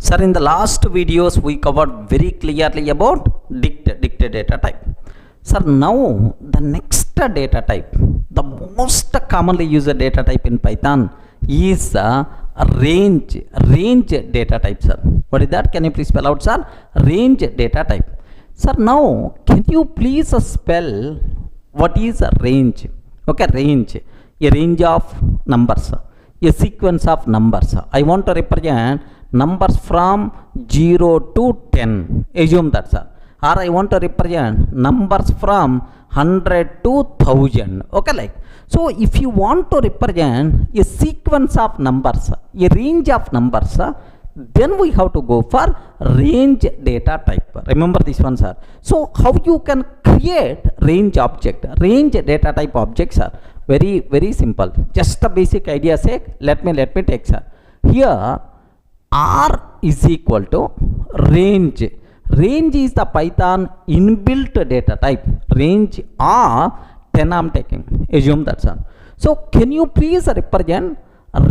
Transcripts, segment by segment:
Sir, in the last videos we covered very clearly about dict data type. Sir, now the next data type, the most commonly used data type in Python is range data type, sir. What is that? Can you please spell out, sir? Range data type. Sir, now can you please spell what is a range? Okay, range, a range of numbers, a sequence of numbers. I want to represent numbers from 0 to 10, assume that, sir. Or I want to represent numbers from 100 to 1000. Okay, like so if you want to represent a sequence of numbers, a range of numbers, then we have to go for range data type. Remember this one, sir. So how you can create range object, range data type objects are very simple. Just the basic idea sake, let me take, sir. Here R is equal to range. Range is the Python inbuilt data type. Range R 10 I'm taking. Assume that, sir. So can you please represent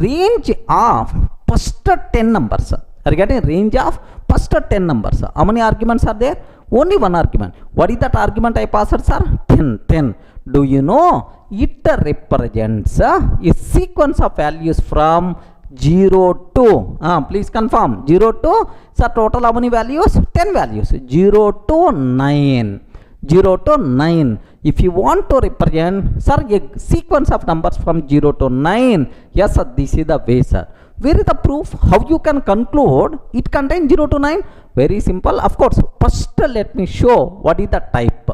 range of first 10 numbers? Are you getting range of first 10 numbers? How many arguments are there? Only one argument. What is that argument I passed, sir? 10. Do you know it represents a sequence of values from 0 to, please confirm, 0 to, sir, total how many values? 10 values. 0 to 9. 0 to 9. If you want to represent, sir, a sequence of numbers from 0 to 9, yes, sir, this is the way, sir. Where is the proof? How you can conclude it contains 0 to 9? Very simple. Of course, first let me show what is the type.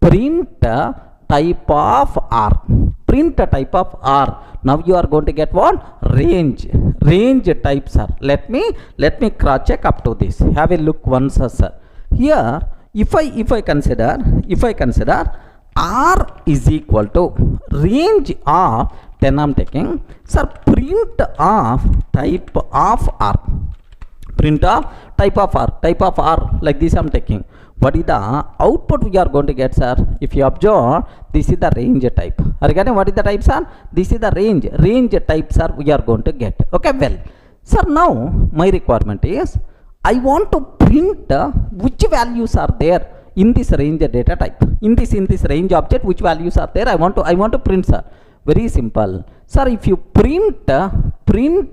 Print type of R. Print type of R. Now you are going to get what? Range types are. Let me cross check up to this. Have a look once, sir. Here, if I consider R is equal to range of 10 I'm taking, sir, print of type of R. Print of type of R like this I'm taking. What is the output we are going to get, sir? If you observe, this is the range type. Are you getting what is the type, sir? This is the range type, sir, we are going to get. Okay, well, sir, now my requirement is I want to print which values are there in this range data type. In this range object, which values are there? I want to print, sir. Very simple, sir. If you print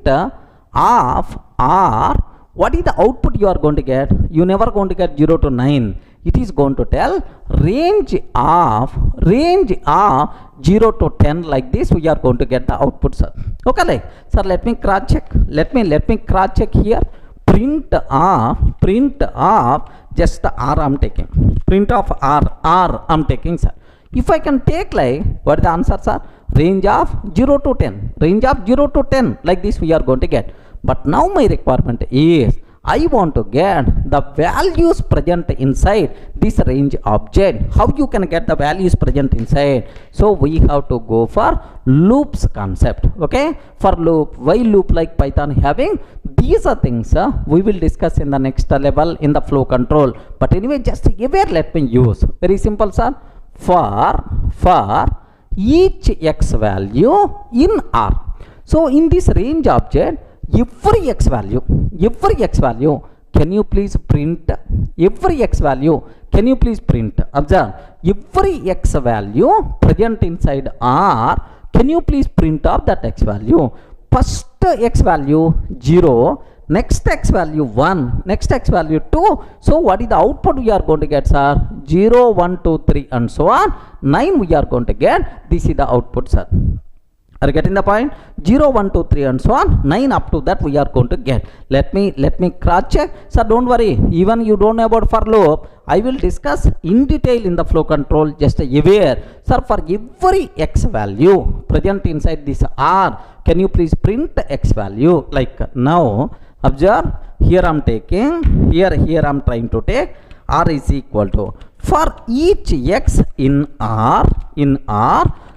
of R, what is the output you are going to get? You never going to get 0 to 9. It is going to tell range of 0 to 10 like this. We are going to get the output, sir. Okay, like, sir, let me cross check. Let me cross check here. Print of just the R I'm taking. Print of R I'm taking, sir. If I can take, like, what is the answer, sir? Range of 0 to 10. Range of 0 to 10 like this we are going to get. But now my requirement is I want to get the values present inside this range object. How you can get the values present inside? So we have to go for loops concept. Okay, for loop, while loop like Python having these are things we will discuss in the next level in the flow control. But anyway, just aware, let me use very simple, sir. For each x value in R. So in this range object, every x value, can you please print every x value? Can you please print? Observe, every x value present inside R, can you please print off that x value? First x value 0, next x value 1, next x value 2. So what is the output we are going to get, sir? 0, 1, 2, 3 and so on. 9 we are going to get. This is the output, sir. Are you getting the point? 0, 1, 2, 3 and so on. 9 up to that we are going to get. Let me cross check. Sir, don't worry. Even you don't know about for loop, I will discuss in detail in the flow control. Just aware, sir, for every x value present inside this R, can you please print x value? Like now, observe, here I'm taking, here I'm trying to take R is equal to, for each x in R,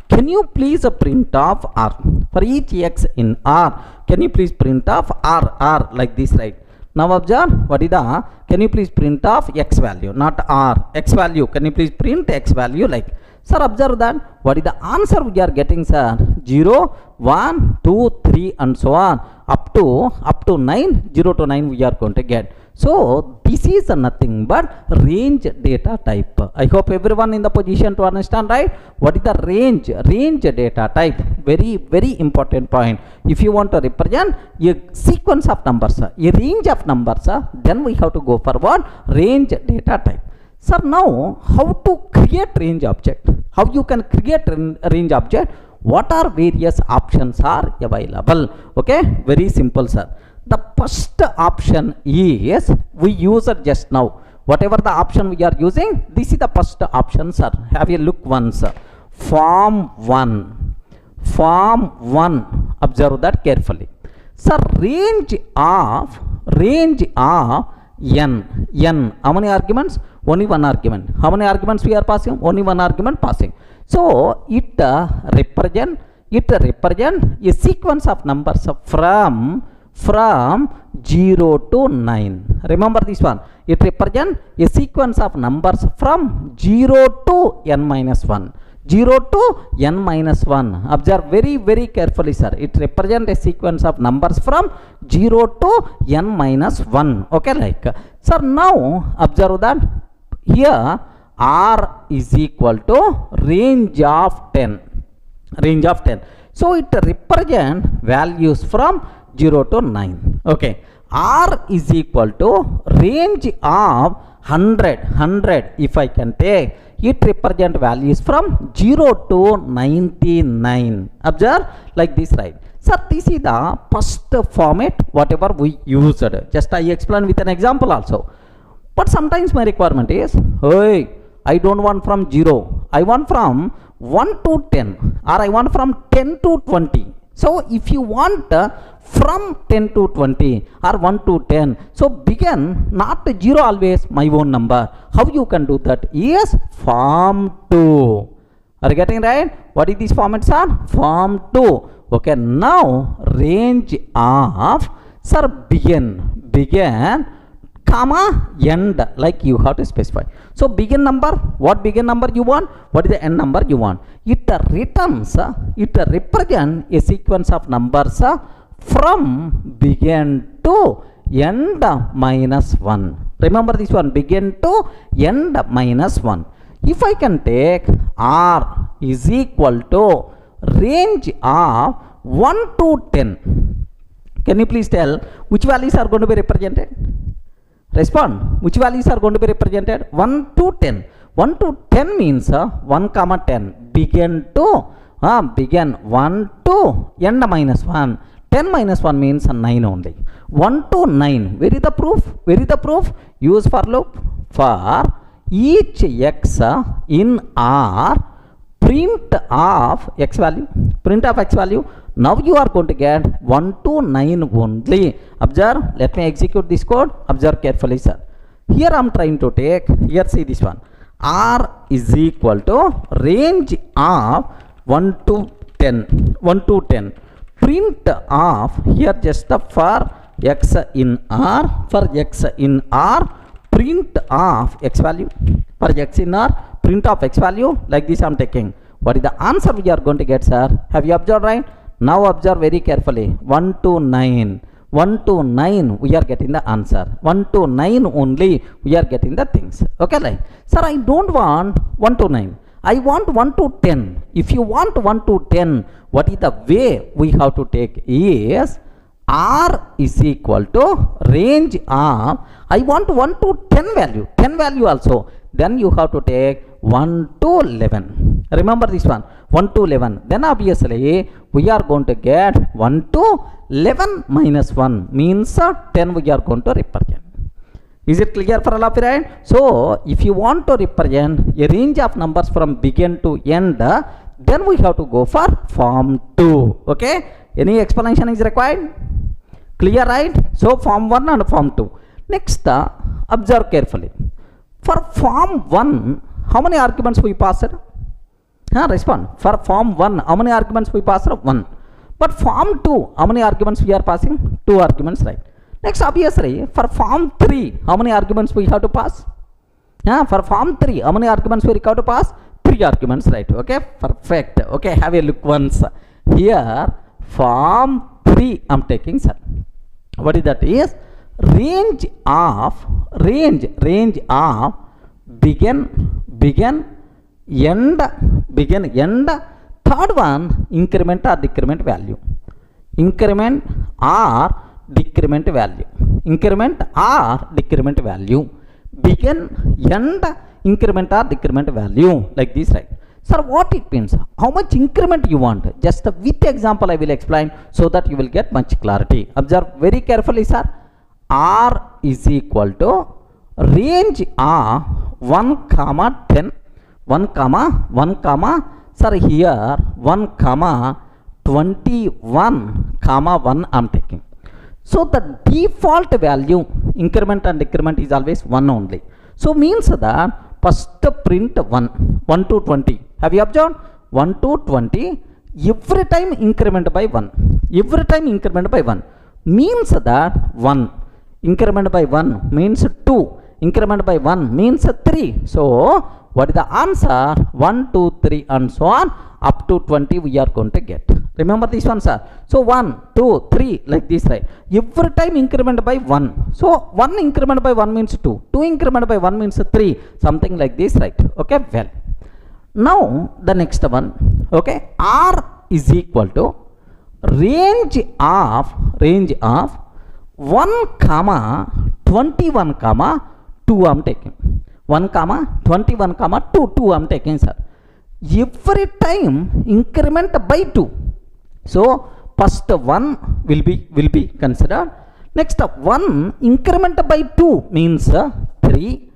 can you please print off R? For each x in R, can you please print off R like this, right? Now observe, what is the, can you please print off x value, not R, x value, can you please print x value like, sir, observe that, what is the answer we are getting, sir? 0, 1, 2, 3 and so on up to 9, 0 to 9 we are going to get. So this is nothing but range data type. I hope everyone in the position to understand, right? What is the range data type? Very important point. If you want to represent a sequence of numbers, a range of numbers, then we have to go for what? Range data type. Sir, now how to create range object? How you can create range object? What are various options are available? Okay, very simple, sir. The first option is we used just now. Whatever the option we are using, this is the first option, sir. Have a look once. Form 1. Observe that carefully. Sir, range of n. How many arguments? Only one argument. How many arguments we are passing? Only one argument passing. So it represent a sequence of numbers from 0 to 9. Remember this one. It represents a sequence of numbers from 0 to n minus 1. 0 to n minus 1. Observe very carefully, sir. It represents a sequence of numbers from 0 to n minus 1. Okay, like. Sir, now observe that here R is equal to range of 10. So it represents values from 0 to 9. Okay. R is equal to range of 100. If I can take, it represent values from 0 to 99. Observe like this, right? Sir, this is the first format whatever we used. Just I explain with an example also. But sometimes my requirement is, hey, I don't want from 0. I want from 1 to 10 or I want from 10 to 20. So if you want from 10 to 20 or 1 to 10, so begin not 0 always my own number. How you can do that is form 2. Are you getting right? What is this format, sir? Form 2. Okay, now range of, sir, begin comma end, like you have to specify. So begin number, what begin number you want? What is the end number you want? It represents a sequence of numbers from begin to end minus 1. Remember this one, begin to end minus 1. If I can take R is equal to range of 1 to 10. Can you please tell which values are going to be represented? Respond. Which values are going to be represented? 1 to 10. 1 to 10 means 1 comma 10. Begin 1 to end minus 1. 10 minus 1 means 9 only. 1 to 9. Where is the proof? Use for loop. For each x in R, print of x value. Now you are going to get 1 to 9 only. Observe, let me execute this code. Observe carefully, sir. Here I am trying to take, here see this one. R is equal to range of 1 to 10. Print of, here just for x in R, print of x value. For x in R, print of x value, like this I am taking. What is the answer we are going to get, sir? Have you observed, right? Now observe very carefully. 1 to 9. 1 to 9 we are getting the answer. 1 to 9 only we are getting the things. Okay, like, sir, I don't want 1 to 9. I want 1 to 10. If you want 1 to 10, what is the way we have to take is R is equal to range of, I want 1 to 10 value also. Then you have to take 1 to 11. Remember this one, 1 to 11. Then obviously we are going to get 1 to 11 minus 1 means 10 we are going to represent. Is it clear for all of you, right? So if you want to represent a range of numbers from begin to end, then we have to go for form 2. Okay, any explanation is required? Clear, right? So form 1 and form 2. Next, observe carefully. For form 1, how many arguments we passed? Respond. For form 1, how many arguments we passed? 1. But form 2, how many arguments we are passing? 2 arguments, right? Next, obviously, for form 3, how many arguments we have to pass? For form 3, how many arguments we have to pass? 3 arguments, right? Okay, perfect. Okay, have a look once. here form 3 I'm taking, sir. What is that? Is range of begin, end, third one increment or decrement value, increment or decrement value, begin, end, increment or decrement value, like this, right? Sir, what it means? How much increment you want? Just with example I will explain so that you will get much clarity. Observe very carefully, sir. R is equal to range of 1 comma 10, 1 comma, sir, here 1 comma 21 comma 1 I am taking. So the default value increment and decrement is always 1 only. So means that first print 1 to 20. Have you observed? 1 to 20, every time increment by 1. Every time increment by 1 means that 1. Increment by 1 means 2. Increment by 1 means 3. So what is the answer? 1, 2, 3 and so on up to 20 we are going to get. Remember this one, sir. So 1, 2, 3 like this, right? Every time increment by 1. So 1 increment by 1 means 2. 2 increment by 1 means 3. Something like this, right? Okay, well. Now the next one, okay, R is equal to range of 1 comma 21 comma 2 I am taking. 1 comma 21 comma 2 I am taking, sir. Every time increment by 2. So first 1 will be considered. Next 1 increment by 2 means 3,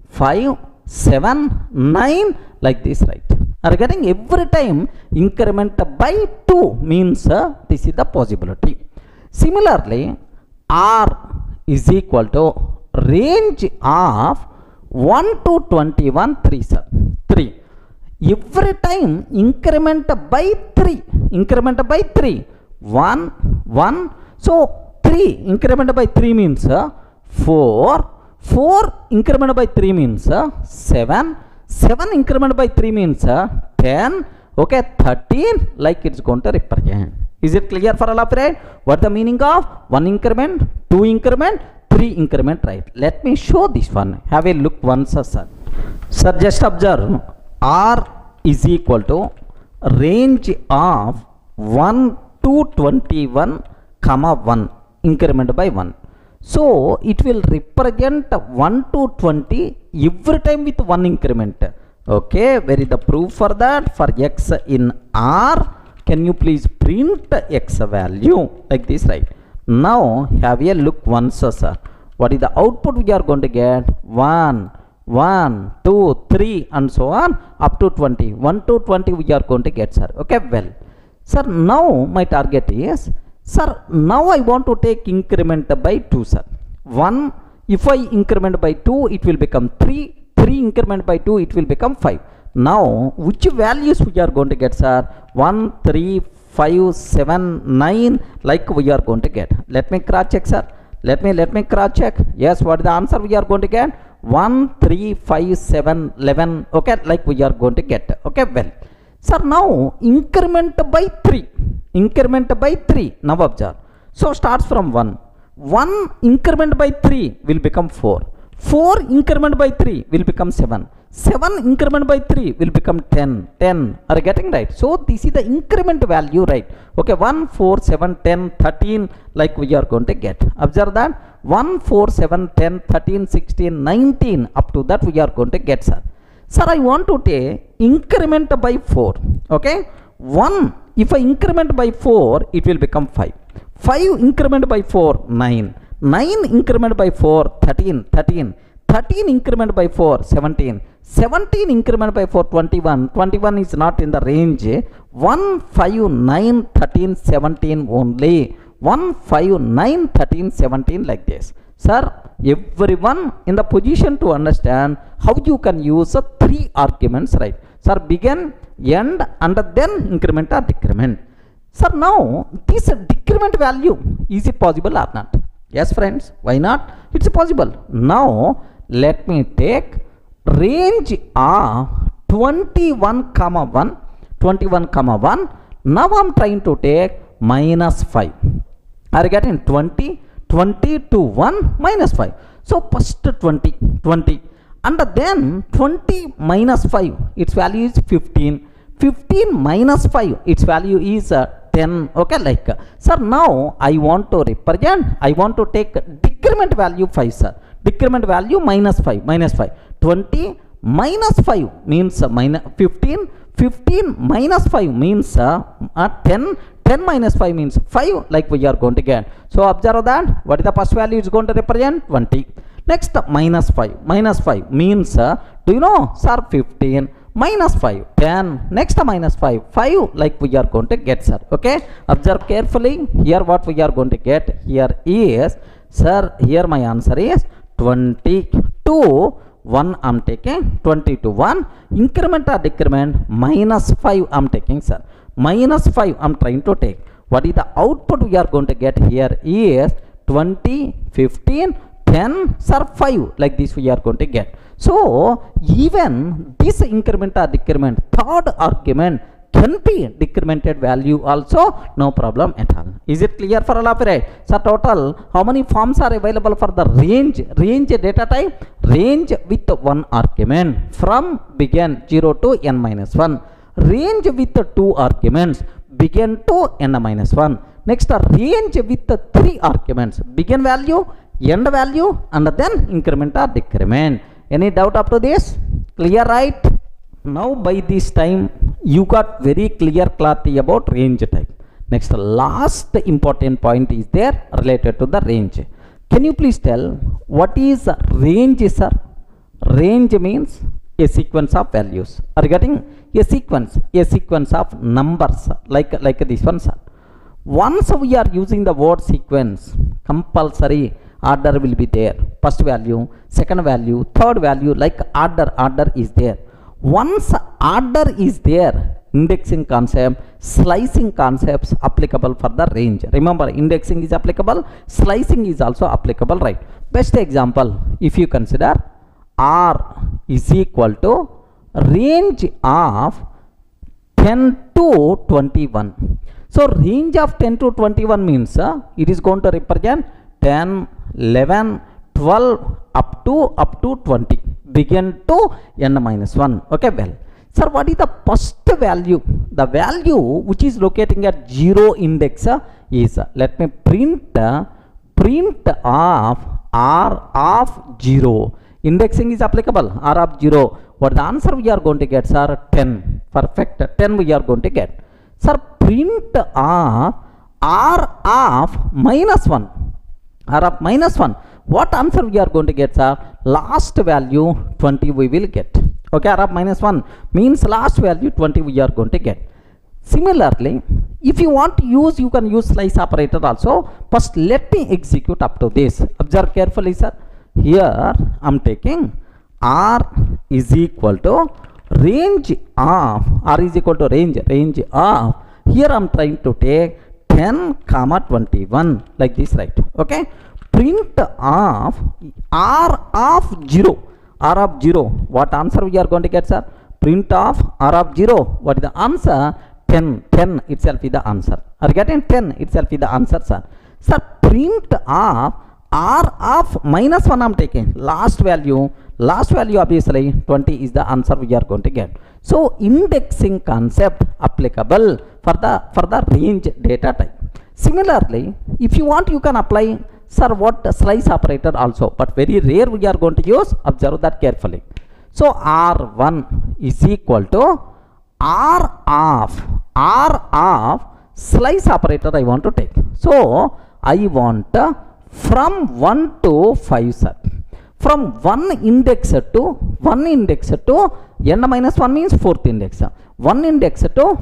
5, 7, 9 like this, right? Are getting? Every time increment by 2 means this is the possibility. Similarly, R is equal to range of 1 to 21 3, sir. 3. Every time increment by 3. 1. So 3 increment by 3 means 4. 4 increment by 3 means 7. 7 increment by 3 means 10. Okay, 13 like it's going to represent. Is it clear for all of you? What the meaning of 1 increment, 2 increment, 3 increment, right? Let me show this one. Have a look once, sir. Sir, just observe. R is equal to range of 1 to 21 comma 1 increment by 1. So it will represent 1 to 20 every time with 1 increment. Okay, where is the proof for that? For x in R, can you please print x value like this, right? Now have a look once, sir. What is the output we are going to get? 1, 2, 3 and so on up to 20. 1 to 20 we are going to get, sir. Okay, well, sir, now my target is, sir, now I want to take increment by 2, sir. 1, if I increment by 2 it will become 3. 3 increment by 2 it will become 5. Now which values we are going to get, sir? 1, 3, 5, 7, 9 like we are going to get. Let me cross check, sir. Let me cross check. Yes, what is the answer we are going to get? 1, 3, 5, 7, 11. Okay, like we are going to get. Okay, well, sir, now increment by 3. Now observe. So starts from 1. 1 increment by 3 will become 4. 4 increment by 3 will become 7. 7 increment by 3 will become 10. 10. Are you getting right? So this is the increment value, right? Okay, 1, 4, 7, 10, 13 like we are going to get. Observe that. 1, 4, 7, 10, 13, 16, 19 up to that we are going to get, sir. Sir, I want to take increment by 4. Okay, 1, if I increment by 4 it will become 5. 5 increment by 4, 9. 9 increment by 4, 13. 13 increment by 4, 17. 17 increment by 4, 21. 21 is not in the range. 1, 5, 9, 13, 17 only. 1, 5, 9, 13, 17 like this. Sir, everyone in the position to understand how you can use 3 arguments, right? Sir, begin, end and then increment or decrement. Sir, now this decrement value, is it possible or not? Yes, friends, why not? It's possible. Now let me take range of 21 comma 1 Now I'm trying to take minus 5. Are you getting 20? 20 to 1 minus 5. So first 20, 20. And then 20 minus 5, its value is 15. 15 minus 5, its value is 10. Okay, like, sir, now I want to represent, I want to take decrement value 5, sir. Decrement value minus 5, minus 5. 20 minus 5 means minus 15. 15 minus 5 means 10. 10 minus 5 means 5, like we are going to get. So observe that, what is the first value is going to represent? 20. Next, minus 5. Minus 5 means, do you know, sir, 15. Minus 5, 10. Next, minus 5, 5, like we are going to get, sir. Okay, observe carefully. Here what we are going to get here is, sir, here my answer is 20 to 1 I'm taking. 20 to 1. Increment or decrement? Minus 5 I'm taking, sir. Minus 5 I'm trying to take. What is the output we are going to get here is 20, 15, 10, sir, 5, like this we are going to get. So even this increment or decrement, third argument can be decremented value also, no problem at all. Is it clear for all of it? So total, how many forms are available for the range? Range data type, range with one argument from begin 0 to n minus 1. Range with 2 arguments, begin to n minus 1. Next, range with 3 arguments, begin value, end value, and then increment or decrement. Any doubt up to this? Clear, right? Now by this time you got very clear clarity about range type. Next, last important point is there related to the range. Can you please tell what is range, sir? Range means a sequence of values. Are you getting? A sequence of numbers, like this one, sir. Once we are using the word sequence, compulsory order will be there. First value, second value, third value, like order is there. Once order is there, indexing concept, slicing concepts applicable for the range. Remember, indexing is applicable, slicing is also applicable, right? Best example, if you consider R is equal to range of 10 to 21. So range of 10 to 21 means it is going to represent 10, 11, 12 up to 20, begin to n minus 1. Okay, well, sir, what is the first value? The value which is locating at 0 index is, let me print of R of 0. Indexing is applicable, R of 0. What the answer we are going to get, sir? 10. Perfect. 10 we are going to get. Sir, print of R of minus 1. R of minus 1. What answer we are going to get, sir? Last value 20 we will get. Okay, R of minus 1 means last value 20 we are going to get. Similarly, if you want to use, you can use slice operator also. First, let me execute up to this. Observe carefully, sir. Here I am taking R is equal to range of, R is equal to range of, here I am trying to take 10 comma 21, like this, right? Okay, print of R of 0. R of 0, what answer we are going to get, sir? Print of R of 0, what is the answer? 10. 10 itself is the answer. Are you getting? 10 itself is the answer, sir. Sir, print of R of minus 1 I am taking. Last value obviously 20 is the answer we are going to get. So indexing concept applicable for the range data type. Similarly, if you want, you can apply, sir, what slice operator also, but very rare we are going to use. Observe that carefully. So R1 is equal to R of slice operator I want to take. So I want from 1 to 5, sir. From one index to n minus 1 means fourth index. One index to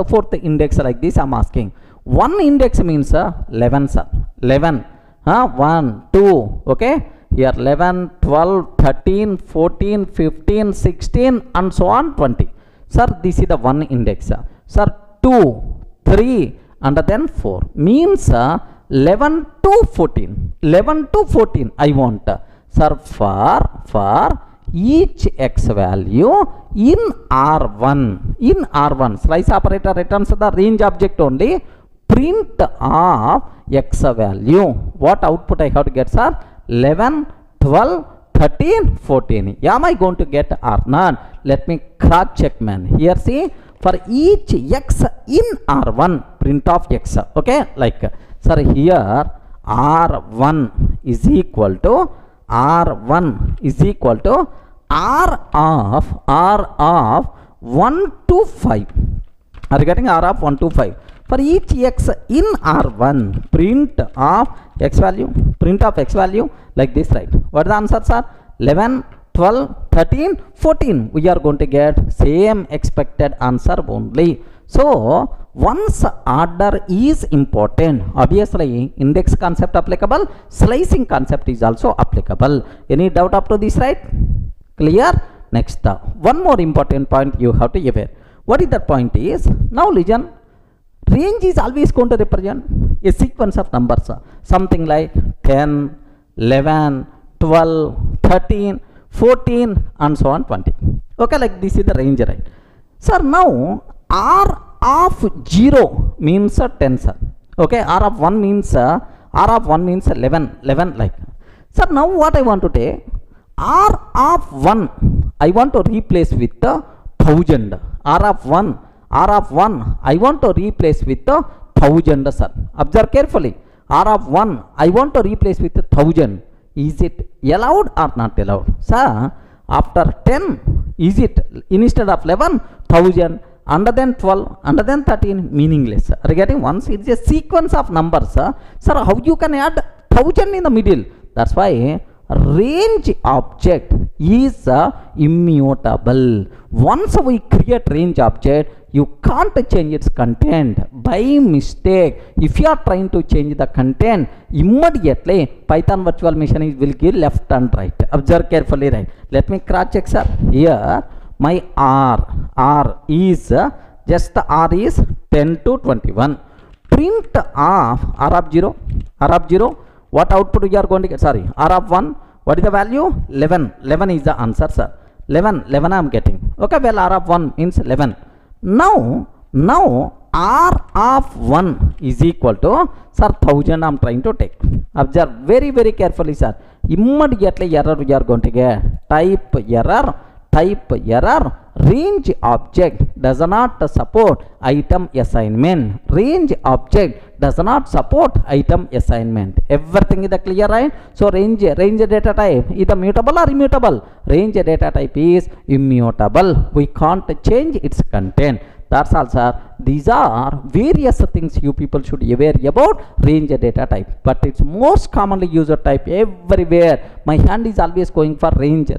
fourth index, like this I am asking. One index means 11, sir. 11. 1, 2, okay. Here 11, 12, 13, 14, 15, 16 and so on 20. Sir, this is the one index. Sir, 2, 3 and then 4 means 11 to 14. 11 to 14 I want. Sir, for each x value in R1, in R1, slice operator returns the range object only, print of x value. What output I have to get, sir? 11, 12, 13, 14. Am I going to get or not? Let me cross check, man. Here see, for each x in R1, print of x. Okay, like, sir, here R1 is equal to R of 1 to 5. Are you getting? R of 1 to 5. For each x in R1, print of x value like this, right? What are the answers, sir? 11, 12, 13, 14. We are going to get same expected answer only. So once order is important, obviously index concept applicable, slicing concept is also applicable. Any doubt up to this, right? Clear? Next, one more important point you have to aware. What is that point is? Now listen, range is always going to represent a sequence of numbers, something like 10, 11, 12, 13, 14 and so on 20. Okay, like this is the range, right? Sir, now R of 0 means 10, sir. Okay, R of 1 means 11 like. Sir, now what I want to take, R of 1 I want to replace with the 1000. R of 1 I want to replace with the 1000, sir. Observe carefully. R of 1 I want to replace with 1000. Is it allowed or not allowed? Sir, after 10, is it instead of 11, 1000, under then 12, under then 13, meaningless. Are you getting? Once it is a sequence of numbers, sir, how you can add 1000 in the middle? That's why range object is immutable. Once we create range object, you can't change its content by mistake. If you are trying to change the content, immediately Python virtual machine will give left and right. Observe carefully, right? Let me cross check, sir. Here my R is just R is 10 to 21. Print of R of 0. What output we are going to get? Sorry, R of 1. What is the value? 11. 11 is the answer, sir. 11 I am getting. Okay, well, R of 1 means 11. Now R of 1 is equal to, sir, 1000 I am trying to take. Observe very, very carefully, sir. Immediately error we are going to get. Type error. Range object does not support item assignment. Range object does not support item assignment. Everything is clear, right? So range data type is mutable or immutable? Range data type is immutable. We can't change its content. That's all, sir. These are various things you people should be aware about range data type. But it's most commonly used type everywhere. My hand is always going for range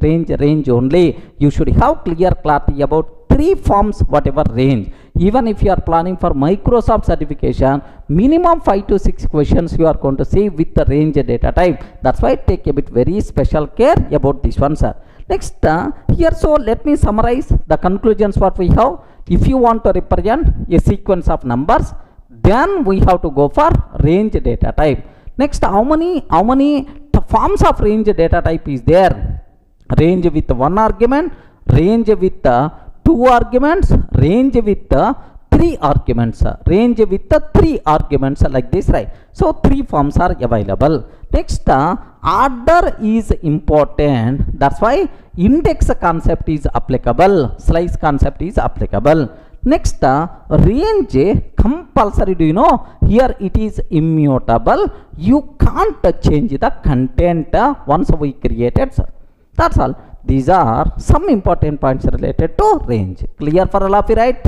only. You should have clear clarity about 3 forms, whatever range. Even if you are planning for Microsoft certification, minimum 5 to 6 questions you are going to see with the range data type. That's why take a bit very special care about this one, sir. Next, here, so let me summarize the conclusions what we have. If you want to represent a sequence of numbers, then we have to go for range data type. Next, how many forms of range data type is there? Range with 1 argument, range with 2 arguments, range with 3 arguments, like this, right? So 3 forms are available. Next, order is important. That's why index concept is applicable, slice concept is applicable. Next, range compulsory. Do you know? Here it is immutable. You can't change the content once we created. That's all. These are some important points related to range. Clear for all of you, right?